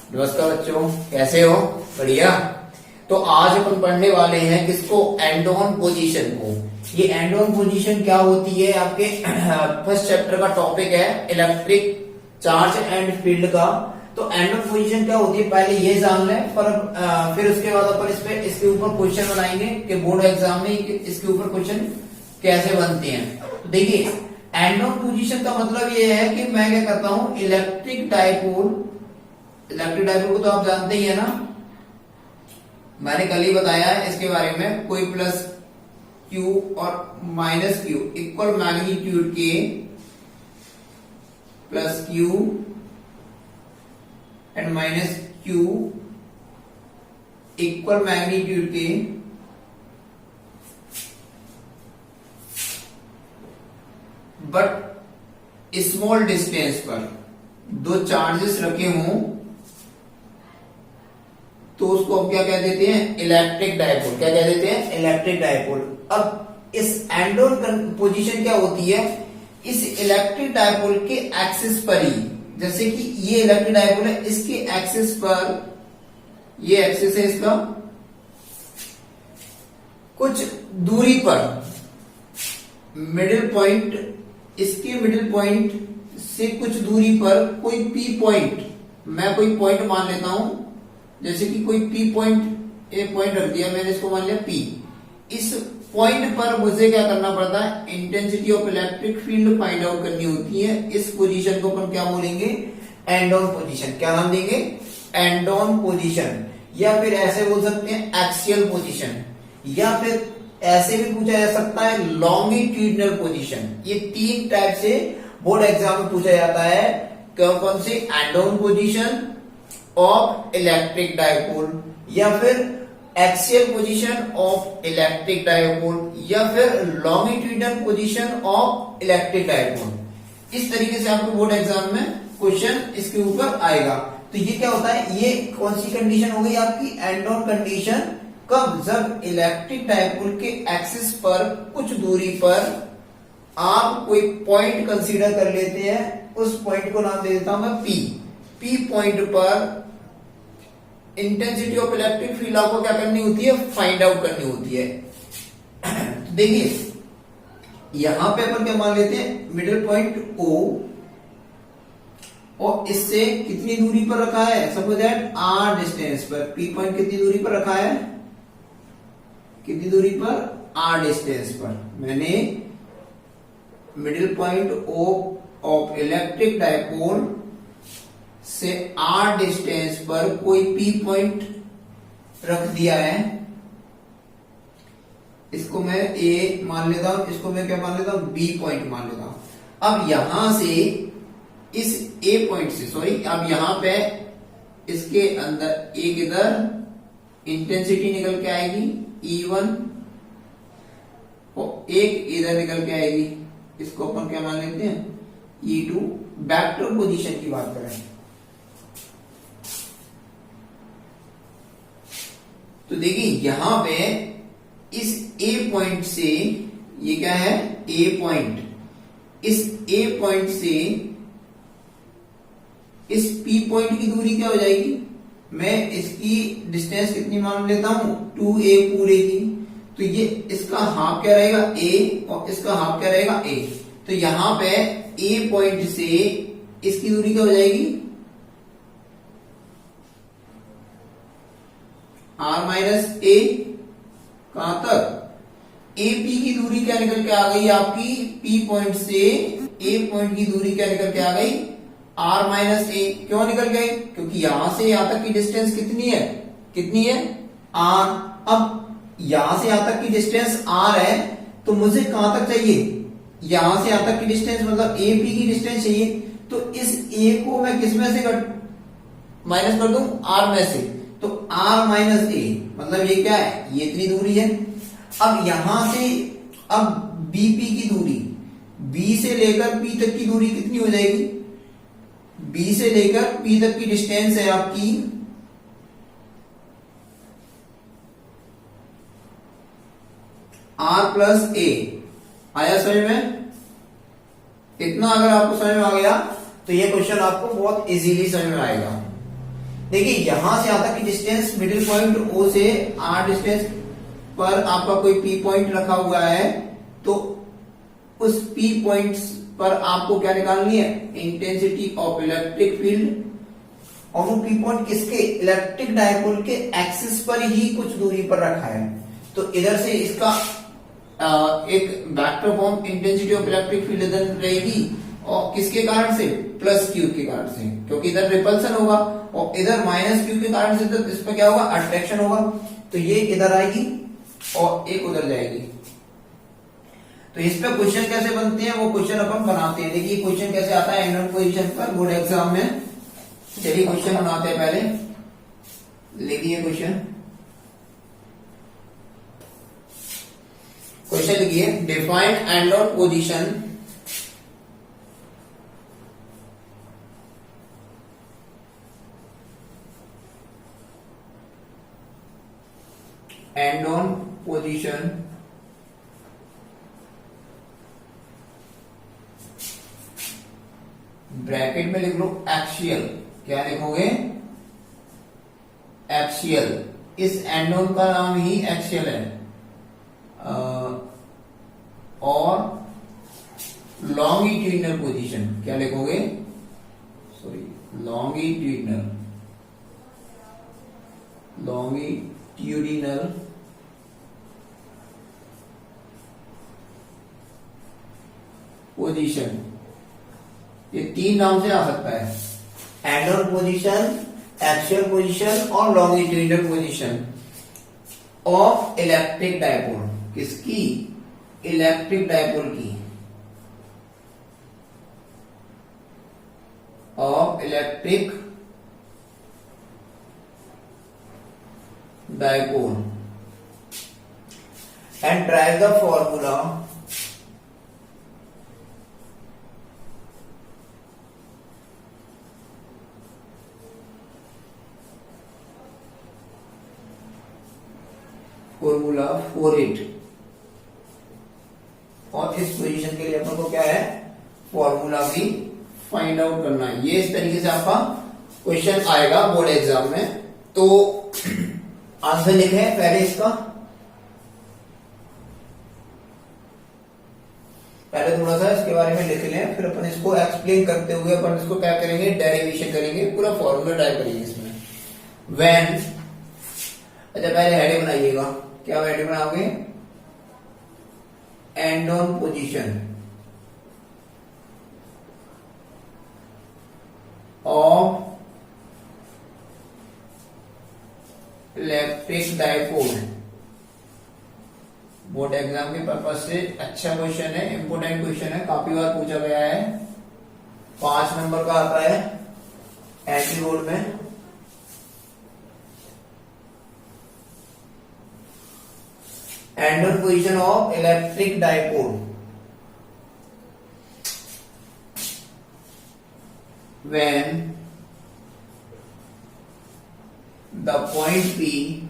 नमस्कार बच्चों, कैसे हो? बढ़िया। तो आज अपन पढ़ने वाले हैं किसको? एंड ऑन पोजीशन को। ये एंड ऑन पोजीशन क्या होती है? आपके फर्स्ट चैप्टर का टॉपिक है इलेक्ट्रिक चार्ज एंड फील्ड का। तो एंड ऑन पोजीशन क्या होती है पहले ये जान लें, पर फिर उसके बाद अपन इसके ऊपर क्वेश्चन बनाएंगे कि बोर्ड एग्जाम में इसके ऊपर क्वेश्चन कैसे बनते हैं। तो देखिए, एंड ऑन पोजीशन का मतलब ये है कि मैं क्या करता हूं, इलेक्ट्रिक डाइपोल को तो आप जानते ही है ना, मैंने कल ही बताया है इसके बारे में। कोई प्लस क्यू और माइनस क्यू इक्वल मैग्नीट्यूड के plus Q and minus Q equal magnitude के बट स्मॉल डिस्टेंस पर दो चार्जेस रखे हों तो उसको हम क्या कह देते हैं? Electric dipole. क्या कह देते हैं? Electric dipole. अब इस एंड ऑन पोजीशन क्या होती है? इस इलेक्ट्रिक डाइपोल के एक्सिस पर ही, जैसे कि ये इलेक्ट्रिक डाइपोल है, इसके एक्सिस पर, ये एक्सिस है इसका, कुछ दूरी पर मिडिल पॉइंट, इसके मिडिल पॉइंट से कुछ दूरी पर कोई पी पॉइंट, मैं कोई पॉइंट मान लेता हूं, जैसे कि कोई पी पॉइंट, ए पॉइंट रख दिया मैंने, इसको मान लिया पी। इस पॉइंट पर मुझे क्या करना पड़ता है? Intensity of electric field find out करनी होती है। इस पोजीशन को अपन क्या बोलेंगे? And on position. क्या नाम देंगे? And on position. या फिर ऐसे बोल सकते हैं एक्सियल पोजीशन, या फिर ऐसे भी पूछा जा सकता है लॉन्गिट्यूडिनल पोजीशन। ये तीन टाइप से बोर्ड एग्जाम में पूछा जाता है। कौन से? And on position of electric dipole, या फिर axial position of electric dipole, या फिर longitudinal position of electric dipole. इस तरीके से आपको बोर्ड एग्जाम में क्वेश्चन इसके ऊपर आएगा। तो ये क्या होता है? ये कौन सी कंडीशन हो गई आपकी? And on condition. कब? जब इलेक्ट्रिक डाइपोल के एक्सिस पर कुछ दूरी पर आप कोई पॉइंट कंसीडर कर लेते हैं, उस पॉइंट को नाम दे देता हूं मैं पी। पी पॉइंट पर इंटेंसिटी ऑफ इलेक्ट्रिक फील्ड आपको क्या करनी होती है? फाइंड आउट करनी होती है। तो देखिए, यहां पे अपन क्या मान लेते हैं? मिडिल पॉइंट ओ, और इससे कितनी दूरी पर रखा है? सपोज दैट आर डिस्टेंस पर। पी पॉइंट कितनी दूरी पर रखा है? कितनी दूरी पर? आर डिस्टेंस पर मैंने middle point O of electric dipole से आर डिस्टेंस पर कोई पी पॉइंट रख दिया है। इसको मैं ए मान लेता हूं, इसको मैं क्या मान लेता हूं? बी पॉइंट मान लेता हूं। अब यहां से इस ए पॉइंट से, सॉरी, अब यहां पे इसके अंदर एक इधर इंटेंसिटी निकल के आएगी E1 और एक इधर निकल के आएगी, इसको अपन क्या मान लेते हैं? E2। वेक्टर पोजीशन की बात करें तो देखिए, यहां पे इस ए पॉइंट से, ये क्या है? ए पॉइंट, इस ए पॉइंट से इस पी पॉइंट की दूरी क्या हो जाएगी? मैं इसकी डिस्टेंस कितनी मान लेता हूं? 2a पूरे की। तो ये इसका हाफ क्या रहेगा? a, और इसका हाफ क्या रहेगा? a। तो यहां पे a पॉइंट से इसकी दूरी क्या हो जाएगी? r minus a। कहां तक? AP की दूरी क्या निकल के आ गई आपकी? P पॉइंट से A पॉइंट की दूरी क्या निकल के आ गई? R minus a। क्यों निकल गई? क्योंकि यहां से यहां तक की डिस्टेंस कितनी है? कितनी है? R। अब यहां से यहां तक की डिस्टेंस R है, तो मुझे कहां तक चाहिए? यहां से यहां तक की डिस्टेंस, मतलब AP की डिस्टेंस चाहिए। तो इस A को मैं किस में से माइनस कर दूं? R में से। तो R माइनस a, मतलब ये क्या है? ये इतनी दूरी है। अब यहां से, अब BP की दूरी, B से लेकर P तक की दूरी कितनी हो जाएगी? B से लेकर P तक की डिस्टेंस है आपकी R प्लस a। आया समझ में? इतना अगर आपको समझ में आ गया तो ये क्वेश्चन आपको बहुत इजीली समझ में आएगा। देखिए यहां से आता कि डिस्टेंस मिडिल पॉइंट ओ से आर डिस्टेंस पर आपका कोई पी पॉइंट रखा हुआ है, तो उस पी पॉइंट पर आपको क्या निकालनी है, इंटेंसिटी ऑफ इलेक्ट्रिक फील्ड। और वो पी पॉइंट किसके, इलेक्ट्रिक डायपोल के एक्सिस पर ही कुछ दूरी पर रखा है। तो इधर से इसका एक vector form intensity of electric field इधर रहेगी, और किसके कारण से, प्लस क्यू के कारण से, क्योंकि इधर रिपल्सन होगा, और इधर माइनस क्यू के कारण से तो इस पर क्या होगा, अट्रैक्शन होगा। तो ये इधर आएगी और एक उधर जाएगी। तो इस पे क्वेश्चन कैसे बनते हैं वो क्वेश्चन अपन बनाते हैं। देखिए क्वेश्चन कैसे आता है एनुअल पोजीशन पर बोर्ड एग्जाम में। चलिए क्वेश्चन बनाते हैं, पहले लिखिए क्वेश्चन। क्वेश्चन लिखिए, define end of position and on position bracket में लिख लो एक्सियल। क्या लिखोगे, एक्सियल। इस एंड ऑन का नाम ही एक्सियल है। और लॉन्गिट्यूडिनल पोजीशन क्या लिखोगे, सॉरी लॉन्गिट्यूडिनल, लॉन्गिट्यूडिनल पोजीशन। ये तीन नाम से आ सकता है, and on position, axial position और longitudinal position of electric dipole. किसकी, इलेक्ट्रिक डायपोल की, of electric dipole and derive the formula for it. और इस पोजीशन के लिए अपन को क्या है, फॉर्मूला भी फाइंड आउट करना है। ये इस तरीके से आपका क्वेश्चन आएगा बोर्ड एग्जाम में। तो आंसर लिखे पहले इसका, पहले थोड़ा सा इसके बारे में लिख लें, फिर अपन इसको एक्सप्लेन करते हुए अपन इसको क्या करेंगे, डेरिवेशन करेंगे, पूरा फॉर्मूला टाइप करेंगे इसमें। व्हेन, अच्छा पहले हेडिंग बनाइएगा। क्या हेडिंग बनाओगे, and on position of electric dipole. Board exam के पर्पज से अच्छा क्वेश्चन है, इंपोर्टेंट क्वेश्चन है, काफी बार पूछा गया है। 5 नंबर का आता है एंटी बोर्ड में। And on position of electric dipole when the point P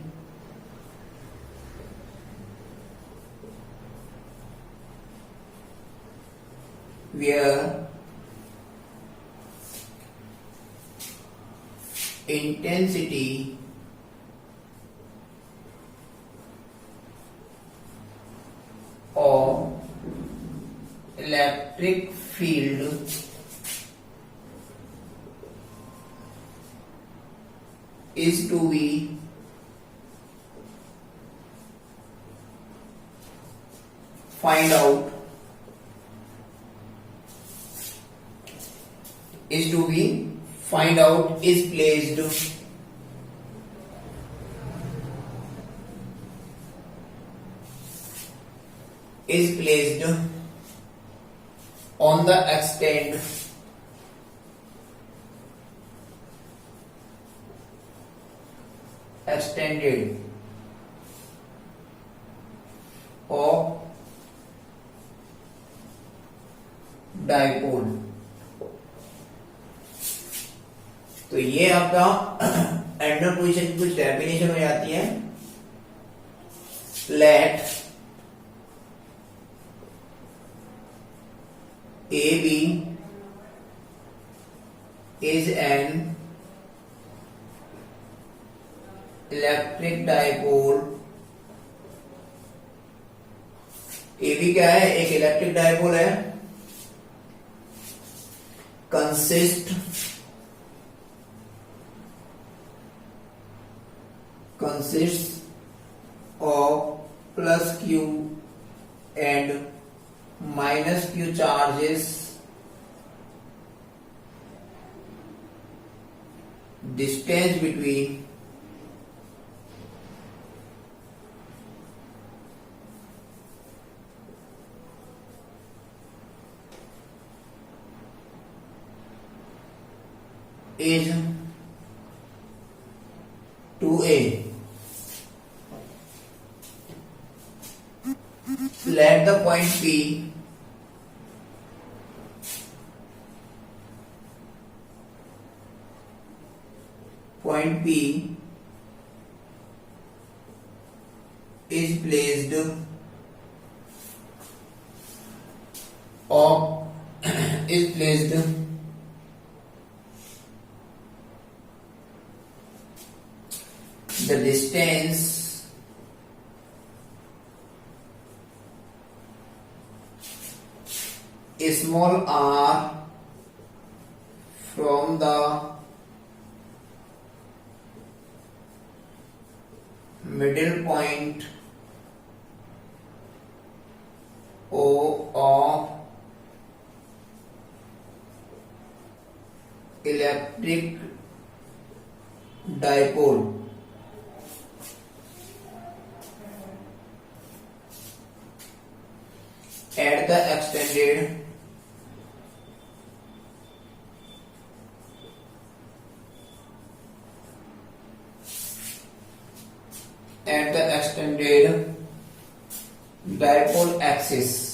where intensity of electric field is to be find out, is to be find out, is placed on the extended of dipole। तो ये आपका ender position की कुछ definition हो जाती है। Let AB is an electric dipole, A भी क्या है, एक इलेक्ट्रिक डायपोल है, consist of plus q and minus q charges, distance between is 2a. Let the point P is placed or is placed the distance small r from the middle point O of electric dipole at the extended dipole axis.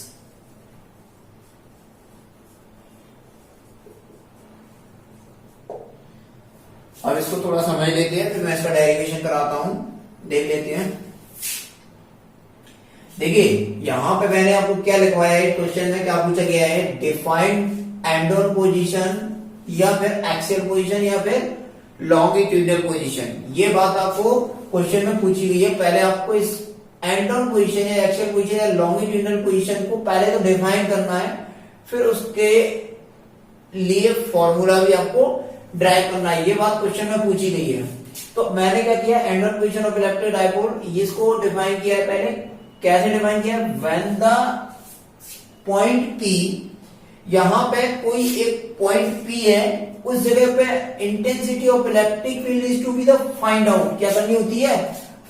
अब इसको थोड़ा समझ लेते हैं, फिर मैं इसका derivation कराता हूं, देख लेते हैं। देखिए यहां पे मैंने आपको क्या लिखवाया है, क्वेश्चन में क्या पूछा गया है, डिफाइंड एंड ऑन पोजीशन या फिर एक्सियल पोजीशन या फिर लॉन्गिट्यूडनल पोजीशन। ये बात आपको क्वेश्चन में पूछी गई है। पहले आपको इस एंड ऑन पोजीशन या एक्सियल पोजीशन या लॉन्गिट्यूडनल पोजीशन को पहले तो डिफाइन करना है, फिर उसके लिए फॉर्मूला भी आपको ड्राइव करना है। ये बात क्वेश्चन में पूछी गई है। तो मैंने क्या किया, and on position of electric dipole, इसको डिफाइन किया है। पहले कैसे डिफाइन किया, व्हेन द पॉइंट P, यहां पे कोई एक पॉइंट P है, उस जगह पे intensity of electric field is to be the find out, क्या करनी होती है,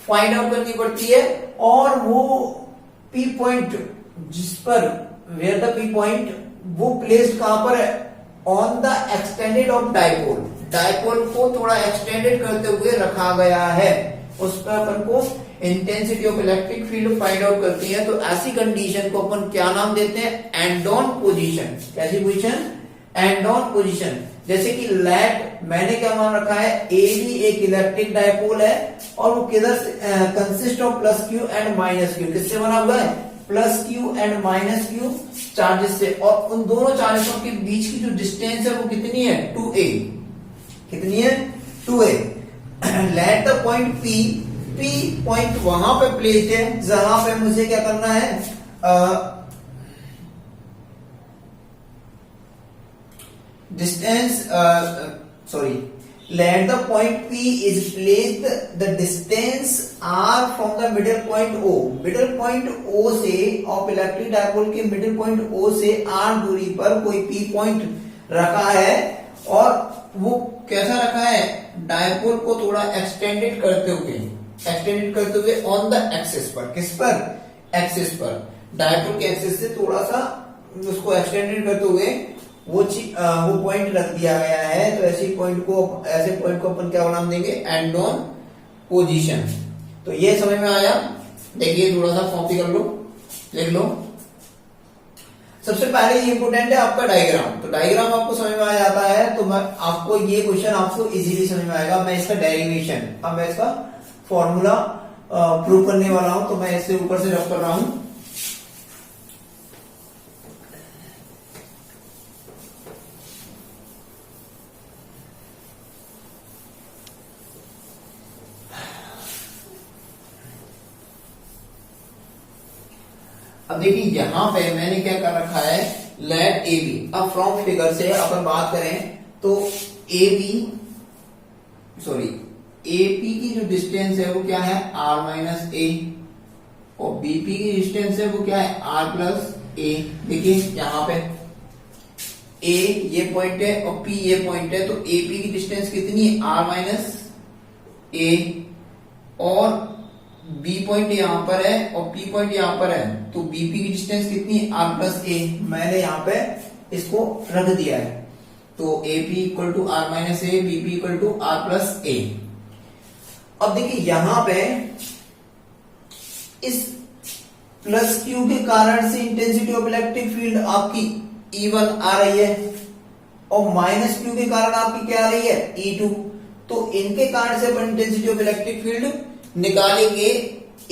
फाइंड आउट करनी पड़ती है। और वो P पॉइंट जिस पर, वेयर द P पॉइंट, वो प्लेस्ड कहां पर है, on the extended of dipole, dipole को थोड़ा एक्सटेंडेड करते हुए रखा गया है, उस पर अपन को intensity of electric field find out करती है। तो ऐसी कंडीशन को अपन क्या नाम देते हैं, एंड ऑन पोजीशन। कैसी पोजीशन, एंड ऑन पोजीशन। जैसे कि लेट, मैंने क्या मान रखा है, ए भी एक इलेक्ट्रिक डायपोल है और वो किधर से consist of plus Q and minus Q, किससे बना हुआ है, plus Q and minus Q charges से। और उन दोनों चार्जेसों के बीच की जो डिस्टेंस है वो कितनी है, 2a, कितनी है, 2a। Let the point P point वहां पे प्लेस्ड है जहां पे मुझे क्या करना है, distance, sorry, let the point P is placed the distance r from the middle point O, middle point O से ऑफ इलेक्ट्रिक डायपोल के मिडिल पॉइंट O से r दूरी पर कोई P पॉइंट रखा है, और वो कैसा रखा है, डायपोल को थोड़ा एक्सटेंडेड करते हुए ऑन द एक्सिस पर, किस पर, एक्सिस पर, डायपोल के एक्सिस से थोड़ा सा उसको एक्सटेंडेड करते हुए वो पॉइंट रख दिया गया है। तो ऐसे पॉइंट को अपन क्या नाम देंगे, एंड ऑन पोजीशन। तो ये समझ में आया। देखिए थोड़ा सा कॉपी कर लो, लिख लो। सबसे पहले ये इंपोर्टेंट है आपका डायग्राम। तो डायग्राम आपको समझ में आ जाता है तो मैं आपको ये क्वेश्चन आपको इजीली समझ में आएगा। मैं इसका डेरिवेशन, अब मैं इसका फॉर्मूला प्रूव करने वाला हूं, तो मैं इससे ऊपर से रफ कर रहा हूं। अब देखिए यहां पे मैंने क्या कर रखा है, लेट ए बी। अब फ्रॉम फिगर से अपन बात करें तो ए बी सॉरी एपी की जो डिस्टेंस है वो क्या है आर माइनस ए, और बीपी की डिस्टेंस है वो क्या है आर प्लस ए। देखिए यहां पे ए ये पॉइंट है और पी ये पॉइंट है, तो एपी की डिस्टेंस कितनी है आर माइनस ए, और बी पॉइंट यहां पर है और पी पॉइंट यहां पर है, तो बीपी की डिस्टेंस कितनी है आर प्लस ए। मैंने यहां पे इसको रख दिया है, तो AP equal to R minus A, BP equal to R plus A. अब देखिए यहां पे इस प्लस क्यू के कारण से इंटेंसिटी ऑफ इलेक्ट्रिक फील्ड आपकी E1 आ रही है, और माइनस क्यू के कारण आपकी क्या आ रही है E2। तो इनके कारण से अपन इंटेंसिटी ऑफ इलेक्ट्रिक फील्ड निकालेंगे।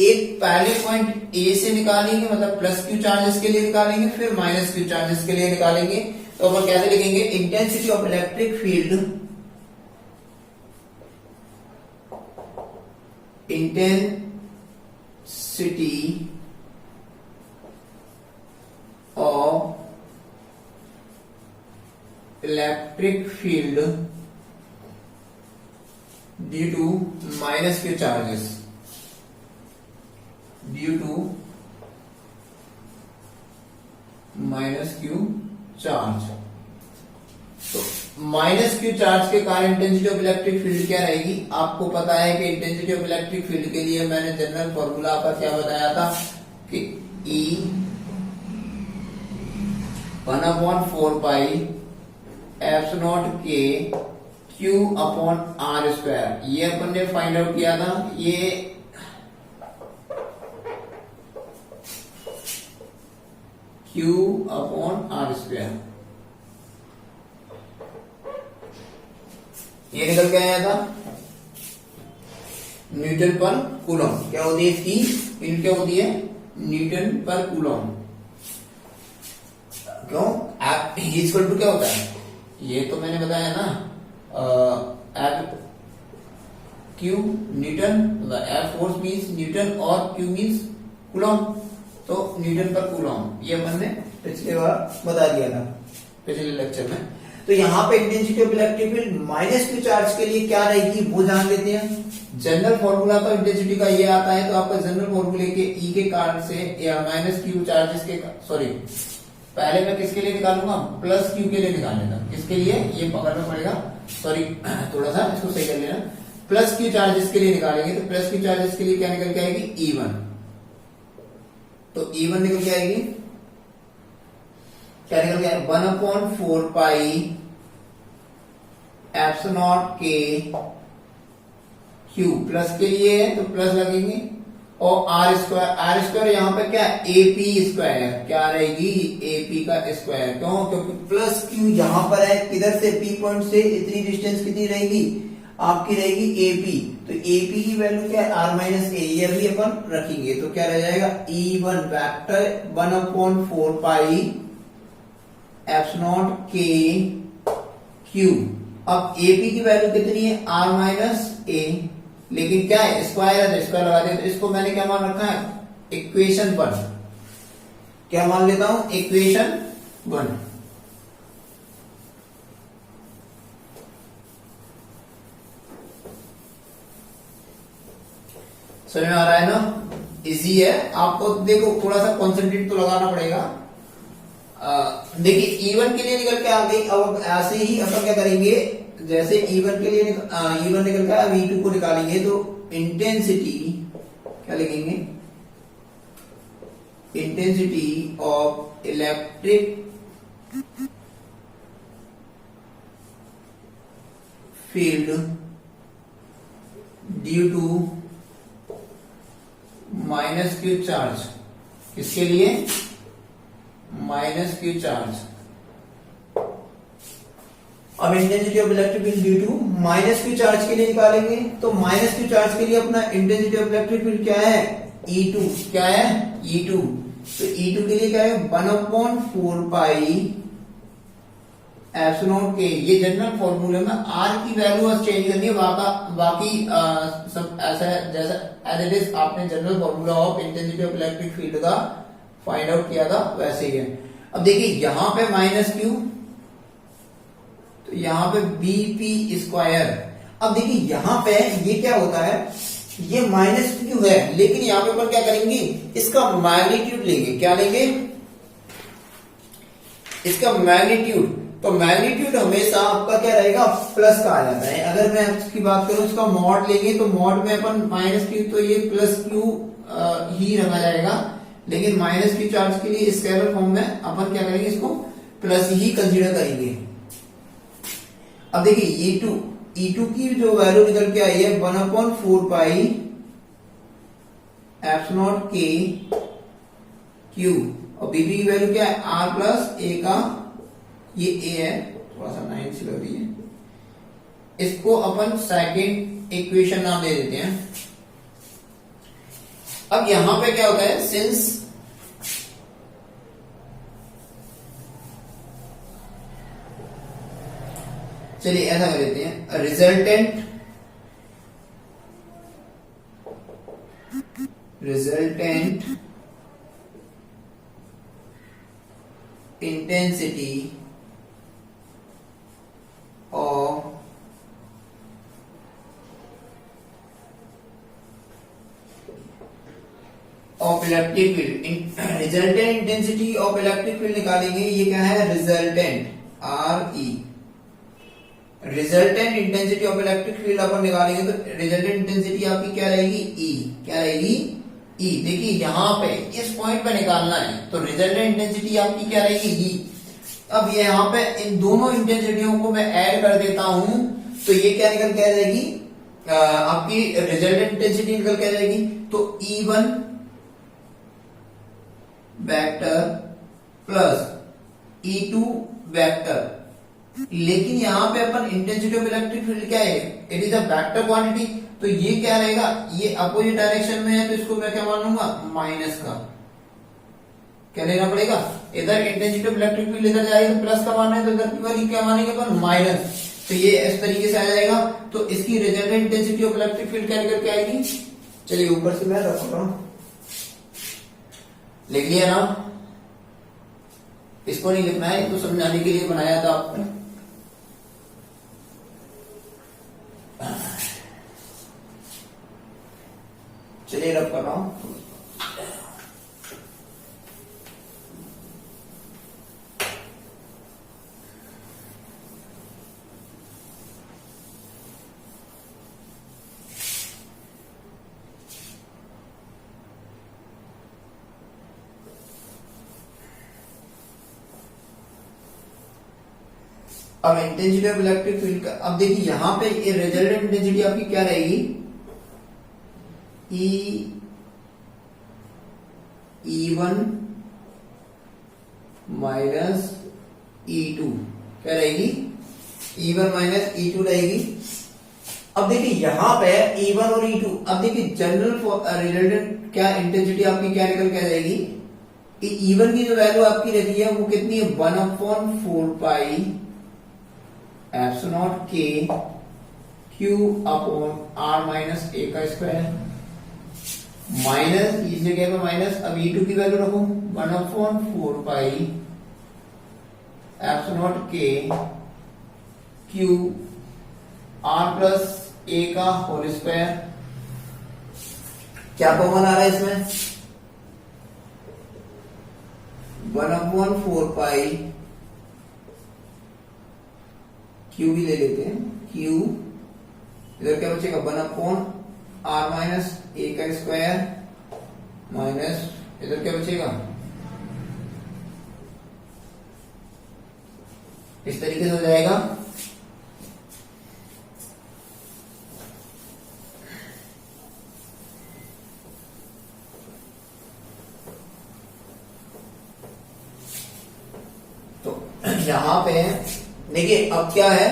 एक पहले पॉइंट ए से निकालेंगे, मतलब प्लस क्यू चार्जेस के लिए निकालेंगे, फिर माइनस क्यू चार्जेस के लिए निकालेंगे। तो अपन कैसे लिखेंगे, intensity of electric field, intensity of electric field due to minus Q charges, due to minus Q charge. तो माइनस क्यू चार्ज के कारण इंटेंसिटी ऑफ इलेक्ट्रिक फील्ड क्या रहेगी, आपको पता है कि इंटेंसिटी ऑफ इलेक्ट्रिक फील्ड के लिए मैंने जनरल फॉर्मूला पर क्या बताया था कि E 1/4 एप्सिलॉन के Q अपॉन आर स्क्वायर, ये अपन ने फाइंड आउट किया था। ये Q अपॉन आर स्क्वायर ये निकल के आया था न्यूटन पर कूलम। क्या होती है इसकी यूनिट, क्या होती है न्यूटन पर कूलम। क्यों इक्वल टू क्या होता है, ये तो मैंने बताया ना, F Q Newton, F force means Newton और क्यू मीन्स कूलम, तो न्यूटन पर कूलम ये अपन ने पिछले बार बता दिया था पिछले लेक्चर में। तो यहाँ पे intensity of electric field minus Q charge के लिए क्या रहेगी वो जान लेते हैं। जनरल फॉर्मूला तो इंटेंसिटी का ये आता है, तो आपका जनरल फॉर्मूले के ई के कारण से या माइनस क्यू चार्जेस के सॉरी पहले मैं किसके लिए निकालूंगा, प्लस क्यू के लिए निकालेगा। किसके लिए, ये पकड़ना पड़ेगा, सॉरी थोड़ा सा इसको सही कर लेना। प्लस क्यू चार्जेस के लिए निकालेंगे, तो प्लस क्यू चार्जेस के लिए क्या निकल के आएगी E1, तो E1 निकल के आएगी क्या निकल गया 1/4 एप्सिलॉन के क्यू, प्लस के लिए है तो प्लस लगेंगे, और आर स्क्वायर यहाँ पे क्या एपी स्क्वायर क्या रहेगी एपी का स्क्वायर। क्यों, क्योंकि प्लस क्यू यहाँ पर है, किधर से पी पॉइंट से इतनी डिस्टेंस कितनी रहेगी आपकी रहेगी एपी, तो एपी की वैल्यू क्या है आर माइनस ए, ये भी अपन रखेंगे, तो क्या रह जाएगा E1 वेक्टर 1/4 एप्सिलॉन के क्यू। अब एपी की वैल्यू कितनी है आर माइनस ए, लेकिन क्या है स्क्वायर है तो स्क्वायर लगा दिया, तो इसको मैंने क्या मान रखा है इक्वेशन 1, क्या मान लेता हूं इक्वेशन 1। समझ में आ रहा है ना, इजी है। आपको देखो थोड़ा सा कॉन्सेंट्रेट तो लगाना पड़ेगा। देखिए E1 के लिए निकल के आ गई, अब ऐसे ही अपन क्या करेंगे, जैसे E1 के लिए E1 निकल के अब E2 को निकालेंगे, तो इंटेंसिटी क्या लिखेंगे, intensity of electric field due to minus Q charge, किसके लिए माइनस क्यू चार्ज। अब intensity of electric field due to minus Q charge के लिए निकालेंगे, तो माइनस क्यू चार्ज के लिए अपना इंटेंसिटी ऑफ इलेक्ट्रिक फील्ड क्या है E2, क्या है E2, तो E2 के लिए क्या है 1/4 एप्सिलॉन के, ये जनरल फॉर्मूले में आर की वैल्यू बस चेंज करनी है, बाकी सब ऐसा है जैसा एज इट इज आपने general formula of intensity of electric field का फाइंड आउट किया था वैसे ही है। अब देखिए यहां पे माइनस क्यू, तो यहां पे बीपी स्क्वायर। अब देखिए यहां पे ये क्या होता है, ये माइनस क्यू है, लेकिन यहां पे अपन क्या करेंगे, इसका मैग्नीट्यूड लेंगे। क्या लेंगे, इसका मैग्नीट्यूड। तो मैग्नीट्यूड हमेशा आपका क्या रहेगा, प्लस का आ जाता है। अगर मैं इसकी बात करूं, इसका मॉड लेंगे तो मॉड में अपन माइनस क्यू, तो ये प्लस क्यू ही रखा जाएगा, लेकिन माइनस क्यू चार्ज के लिए स्केलर फॉर्म में अपन क्या करेंगे, इसको प्लस ही कंसीडर करेंगे। अब देखिए E2 की जो वैल्यू निकल के आई है 1/4 पाई एप्सिलॉन के क्यू, और बीबी की वैल्यू क्या है, आर प्लस ए का, ये ए है, थोड़ा सा 9 से लग रही है, इसको अपन सेकंड इक्वेशन नाम दे देते हैं। अब यहां पे क्या होता है, सिंस चलिए ऐसा कर देते हैं, resultant intensity of electric field. Resultant intensity of electric field निकालेंगे, ये क्या है, resultant RE। Resultant intensity of electric field अपन निकालेंगे, तो रिजल्टेंट इंटेंसिटी आपकी क्या रहेगी, E। क्या रहेगी, E। देखिए यहां पे इस पॉइंट पे निकालना है, तो रिजल्टेंट इंटेंसिटी आपकी क्या रहेगी, E। अब ये यहां पे इन दोनों इंटेंसिटियों को मैं ऐड कर देता हूं, तो ये क्या निकल के आ जाएगी, आपकी रिजल्टेंट इंटेंसिटी निकल के आ जाएगी। तो E1 vector plus E2 vector. लेकिन यहां पे अपन इंटेंसिटी ऑफ इलेक्ट्रिक फील्ड क्या है, it is a vector quantity, तो ये क्या रहेगा, ये अपोजिट डायरेक्शन में है, तो इसको मैं क्या मान लूंगा, माइनस का। क्या लेना पड़ेगा, इधर इंटेंसिटी ऑफ इलेक्ट्रिक फील्ड इधर जाएगी तो प्लस का मानना है, तो इधर की वाली क्या मानेंगे अपन, माइनस। तो ये इस तरीके से आ जाएगा, तो इसकी resultant intensity of electric field क्या निकल के आएगी। चलिए ऊपर से मैं रख रहा हूं, लिख लिया ना, इसको नहीं लिखना है, तो समझाने के लिए बनाया था आपने। चलिए रब कर रहा हूं। अब इंटेंसिटी ऑफ इलेक्ट्रिक फील्ड का, अब देखिए यहां पे ये रिजल्टेंट इंटेंसिटी आपकी क्या रहेगी, E1 माइनस E2 क्या रहेगी, E1 माइनस E2 रहेगी। अब देखिए यहां पे E1 और E2, अब देखिए जनरल रिजल्टेंट क्या इंटेंसिटी आपकी क्या निकल के आ जाएगी, E1 की जो वैल्यू आपकी रहती है वो कितनी है, 1/4 पाई एप्सिलॉन के क्यू अपॉन आर माइनस ए का स्क्वायर, माइनस इस जगह पे माइनस, अब E2 की वैल्यू रखो 1/4 पाई एप्सिलॉन के क्यू आर प्लस ए का होल स्क्वायर। क्या कॉमन आ रहा है इसमें, 1/4 पाई, क्यू भी ले लेते हैं, क्यू इधर क्या बचेगा, 1/r माइनस ए का स्क्वायर, माइनस इधर क्या बचेगा, इस तरीके से हो जाएगा। तो यहां पे देखिए अब क्या है,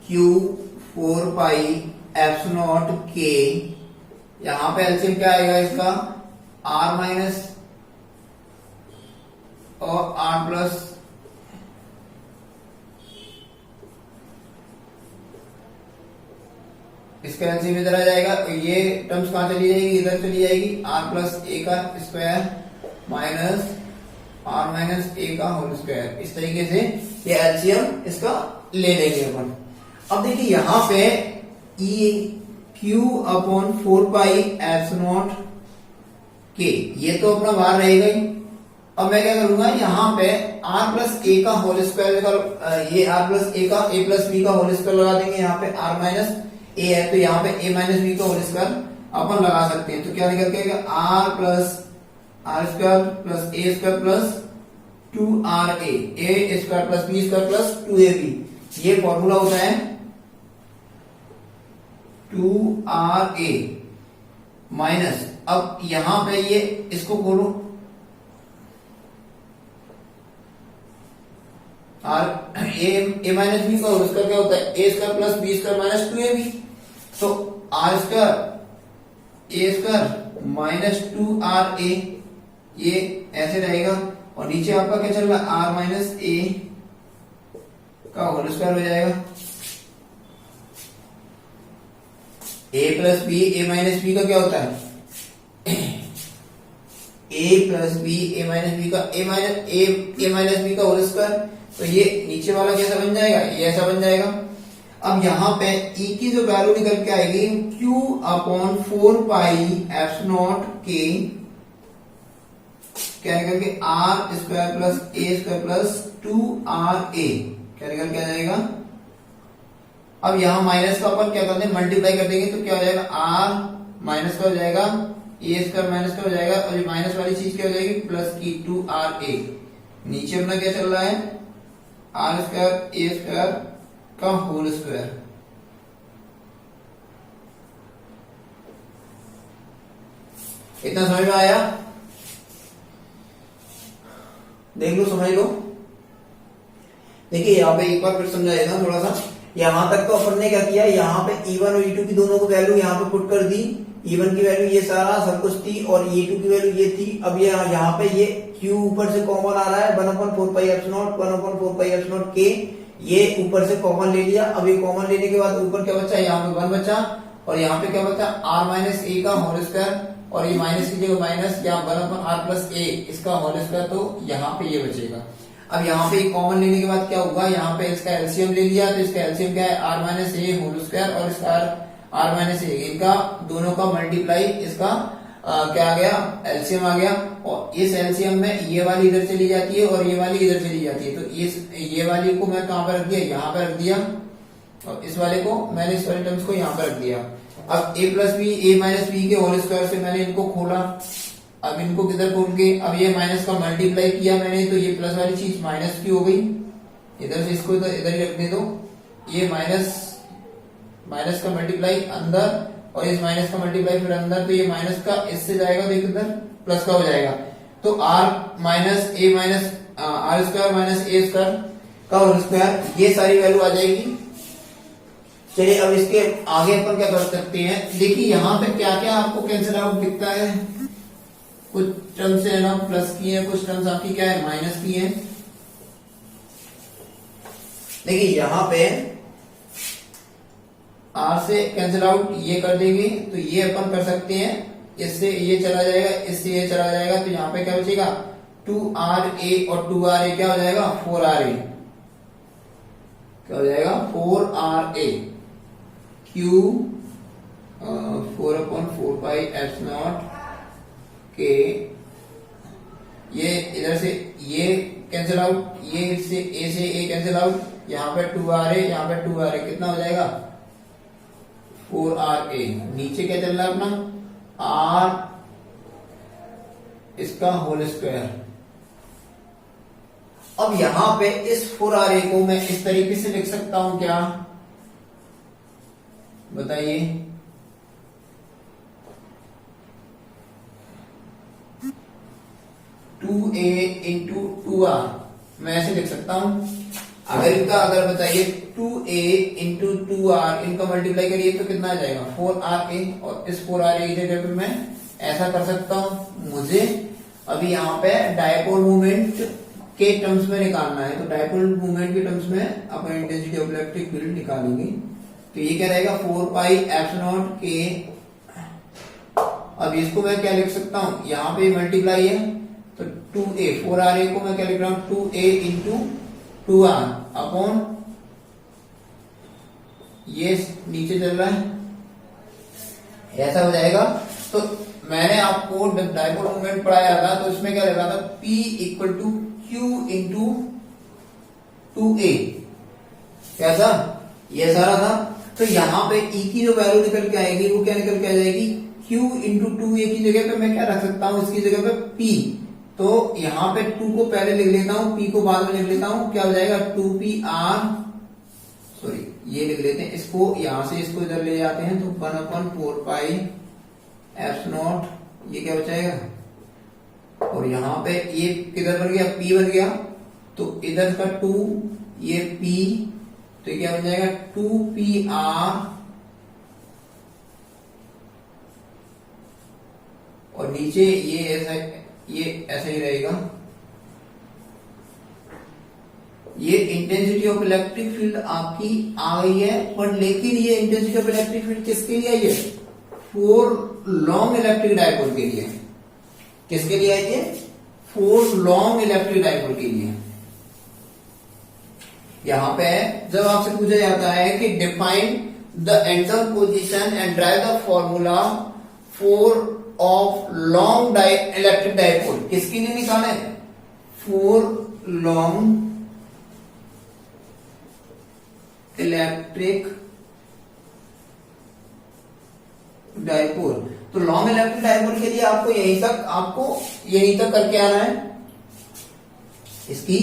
Q4 पाई एप्सिलॉन के, यहां पे एलसीएम क्या आएगा इसका, R माइनस और R प्लस, इसका एलसीएम इधर आ जाएगा, ये टर्म्स कहां चली जाएगी, इधर चली जाएगी, आर प्लस ए का स्क्वायर माइनस आर माइनस ए का होल स्क्वायर। इस तरीके से ये एलसीएम इसका ले लेंगे अपन। अब देखिए यहां पे E Q upon 4 pi epsilon के, ये तो अपना बाहर रहेगा ही। अब मैं क्या करूंगा, यहाँ पे आर प्लस ए का होल स्क्वायर, ये आर प्लस ए का ए प्लस बी का होल स्क्वायर लगा देंगे। यहाँ पे आर माइनस ए है तो यहाँ पे ए माइनस बी का होल स्क्वायर अपन लगा सकते हैं। तो क्या निकल के आएगा, R plus R square plus A square plus 2 A square plus B square plus 2ab। ये फॉर्मूला होता है 2RA माइनस, अब यहां पे ये इसको खोलो, आर ए माइनस बी का होल स्क्वायर क्या होता है, A square plus B square minus 2ab। तो R square A square minus 2RA, ये ऐसे रहेगा। और नीचे आपका क्या चल रहा है, आर माइनस ए का होल स्क्वायर हो जाएगा, ए प्लस बी ए माइनस बी का क्या होता है, ए प्लस बी ए माइनस बी का ए माइनस बी का होल स्क्वायर। तो ये नीचे वाला कैसा बन जाएगा, ये ऐसा बन जाएगा। अब यहाँ पे ई की जो वैल्यू निकल के आएगी, क्यू अपॉन 4 पाई एप्सिलॉन के, क्या निकल के R square plus A square plus 2RA, क्या निकल के आ जाएगा। अब यहाँ माइनस का अपन क्या करते हैं, मल्टीप्लाई कर देंगे तो क्या हो जाएगा, आर माइनस का हो जाएगा, ए स्क्वायर माइनस का हो जाएगा, और ये माइनस वाली चीज क्या हो जाएगी, प्लस की 2RA। नीचे अपना क्या चल रहा है, आर स्क्वायर ए स्क्वायर का होल स्क्वायर। इतना समझ में आया, देख लो समझ लो। देखिए यहाँ पे एक बार फिर समझा देता हूं थोड़ा सा। यहां तक तो अपन ने क्या किया, यहाँ पे E1 और E2 की दोनों को वैल्यू यहाँ पे पुट कर दी। E1 की वैल्यू ये सारा सब कुछ थी और E2 की वैल्यू ये थी। अब ये यहाँ पे ये Q ऊपर से कॉमन आ रहा है, 1/4 पाई एप्सिलॉन 1/4 पाई एप्सिलॉन के, ये ऊपर से कॉमन ले लिया। अब ये कॉमन लेने के बाद ऊपर क्या बचा, यहाँ पे 1 बचा, और यहाँ पे क्या बचा, आर माइनस ए का होल स्क्वायर, और ये माइनस की जगह माइनस, यहाँ 1/r प्लस ए इसका होल स्क्वायर, तो यहाँ पे ये बचेगा। अब यहाँ पे कॉमन लेने के बाद क्या होगा, यहाँ पे इसका एलसीएम ले लिया, तो इसका एलसीएम क्या है, R minus A whole square और इसका आर माइनस ए, इनका दोनों का मल्टीप्लाई, इसका क्या आ गया, एलसीएम आ गया। और इस एलसीएम में ये वाली इधर चली जाती है और ये वाली इधर चली जाती है, तो ये वाली को मैं कहां पर रख दिया, यहाँ पे रख दिया, और इस वाले को मैंने इस वाले टर्म्स को यहाँ पे रख दिया। अब ए प्लस बी ए माइनस बी के होल स्क्वायर से मैंने इनको खोला, अब इनको किधर खोल के, अब ये माइनस का मल्टीप्लाई किया मैंने, तो ये प्लस वाली चीज माइनस की हो गई, इधर से इसको इधर ही रखने दो। ये माइनस का मल्टीप्लाई अंदर और इस माइनस का मल्टीप्लाई फिर अंदर, तो ये माइनस का इससे जाएगा तो इधर प्लस का हो जाएगा। तो R minus A minus R square minus A square का होल स्क्वायर, ये सारी वैल्यू आ जाएगी। चलिए अब इसके आगे अपन क्या कर सकते हैं, देखिए यहाँ पे क्या क्या आपको कैंसिल आउट दिखता है, कुछ टर्म्स है ना प्लस की है, कुछ टर्म्स आपकी क्या है माइनस की है। देखिए यहाँ पे आर से कैंसिल आउट ये कर देंगे, तो ये अपन कर सकते हैं, इससे ये चला जाएगा, इससे ये चला जाएगा, तो यहाँ पे क्या बचेगा, 2RA और 2RA क्या हो जाएगा, 4RA, क्या हो जाएगा 4RA, Q 4/4 पाई एप्सिलॉन के, ये इधर से ये कैंसिल आउट, ये से ए कैंसिल आउट, यहाँ पे 2RA यहाँ पे 2RA, कितना हो जाएगा 4RA। नीचे क्या चल रहा है अपना, आर इसका होल स्क्वायर। अब यहां पे इस 4RA को मैं इस तरीके से लिख सकता हूं क्या, बताइए, टू ए इंटू 2R, मैं ऐसे लिख सकता हूं। अगर बताइए 2A इंटू 2R, इनका मल्टीप्लाई करिए तो कितना आ जाएगा 4RA, और इस 4RA की जगह पे मैं ऐसा कर सकता हूं। मुझे अभी यहाँ पे डायपोल मूवमेंट के टर्म्स में निकालना है, तो डायपोल मूवमेंट के टर्म्स में अपन इंटेंसिटी ऑफ इलेक्ट्रिक फील्ड निकालेंगे। तो ये क्या रहेगा 4 पाई एप्सिलॉन के। अब इसको मैं क्या लिख सकता हूं, यहां पे मल्टीप्लाई है तो 2a 4r को मैं क्या लिख रहा हूं 2a इंटू 2r अपॉन ये नीचे चल रहा है, ऐसा हो जाएगा। तो मैंने आपको डाइपोल मोमेंट पढ़ाया था तो इसमें क्या लगा था P equal to Q into 2a, क्या था ये सारा था। तो यहाँ पे E की जो वैल्यू निकल के आएगी वो क्या निकल के आ जाएगी Q इंटू 2a की जगह पे मैं क्या रख सकता हूँ, इसकी जगह पे P। तो यहाँ पे 2 को पहले लिख लेता हूँ, P को बाद में लिख लेता हूँ, क्या हो जाएगा 2pr, सॉरी ये लिख लेते हैं इसको, यहां से इसको इधर ले जाते हैं तो 1/4 पाई एप्सिलॉन, ये क्या बचाएगा, और यहाँ पे ये किधर बन गया P बन गया, तो इधर का 2 ये P, तो ये क्या बन जाएगा 2pr, और नीचे ये ऐसा ही रहेगा। ये इंटेंसिटी ऑफ इलेक्ट्रिक फील्ड आपकी आ गई है, पर लेकिन ये इंटेंसिटी ऑफ इलेक्ट्रिक फील्ड किसके लिए आई है, 4 लॉन्ग इलेक्ट्रिक डायपोल के लिए। किसके लिए आई है, 4 लॉन्ग इलेक्ट्रिक डायपोल के लिए। यहां पे जब आपसे पूछा जाता है कि define the angle position and derive the formula for of long electric dipole, किसके लिए निकाला है, 4 लॉन्ग इलेक्ट्रिक डायपोल। तो लॉन्ग इलेक्ट्रिक डायपोल के लिए आपको यहीं तक करके आना है। इसकी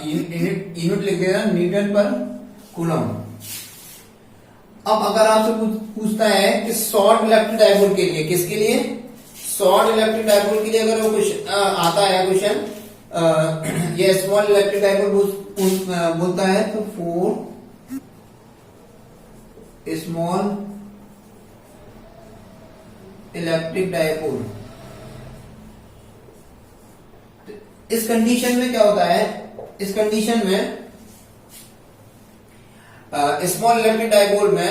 यूनिट लिख देना न्यूटन पर कूलम। अब अगर आपसे पूछता है कि शॉर्ट इलेक्ट्रिक डायपोल के लिए, किसके लिए, शॉर्ट इलेक्ट्रिक डायपोल के लिए अगर वो कुछ आता है क्वेश्चन, ये स्मॉल इलेक्ट्रिक डायपोल बोलता है तो 4 स्मॉल इलेक्ट्रिक डायपोल। इस कंडीशन में क्या होता है, इस कंडीशन में स्मॉल इलेक्ट्रिक डायपोल में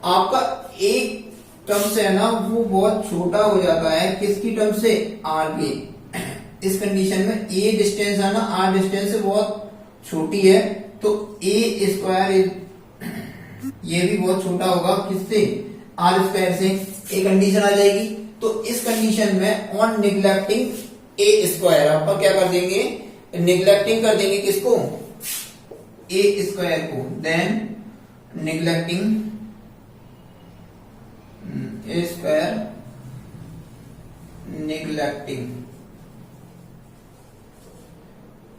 आपका एक टर्म से है ना वो बहुत छोटा हो जाता है, किसकी टर्म से, आर के। इस कंडीशन में ए डिस्टेंस है ना आर डिस्टेंस से बहुत छोटी है, तो ए स्क्वायर ये भी बहुत छोटा होगा, किससे, आर स्क्वायर से। एक कंडीशन आ जाएगी। तो इस कंडीशन में ऑन निगलेक्टिंग ए स्क्वायर आपका क्या कर देंगे, निगलेक्टिंग कर देंगे किसको, ए स्क्वायर को, देन निगलेक्टिंग ए स्क्वायर, निगलेक्टिंग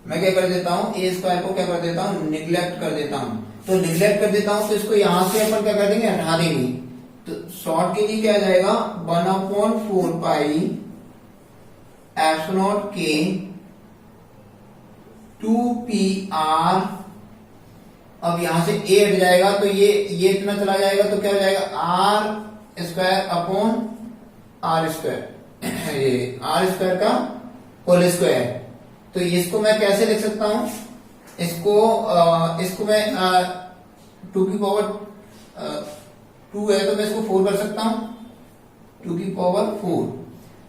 मैं क्या कर देता हूं, ए स्क्वायर को क्या कर देता हूं, निगलेक्ट कर देता हूं। तो निगलेक्ट कर देता हूं तो इसको यहां से अपन क्या कर देंगे, हटा देंगे। तो शॉर्ट के लिए क्या आ जाएगा 1/4 पाई एप्सिलॉन के 2pr। अब यहां से ए हट जाएगा तो ये इतना चला जाएगा तो क्या हो जाएगा R square upon R square, ये आर स्क्वायर का होल स्क्वायर। तो इसको मैं कैसे लिख सकता हूं, इसको मैं 2 की पावर 2 है तो मैं इसको 4 कर सकता हूं, 2 की पावर 4।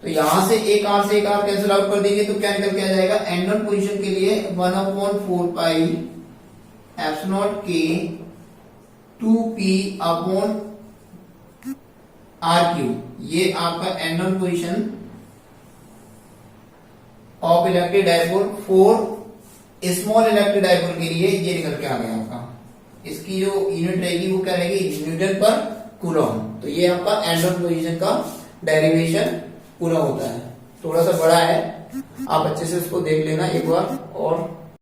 तो यहां से एक आर कैंसिल आउट कर देंगे तो क्या निकल के आ जाएगा, एंडन पोजीशन के लिए 1/4 पाई एप्सिलॉन के 2p अपॉन आर क्यू। ये आपका end on position of electric dipole for small electric dipole के लिए ये निकल के आ गया आपका। इसकी जो यूनिट रहेगी वो क्या रहेगी, न्यूटन पर कूलम। तो ये आपका एंडन पोजीशन का डेरिवेशन पूरा होता है। थोड़ा सा बड़ा है, आप अच्छे से उसको देख लेना एक बार और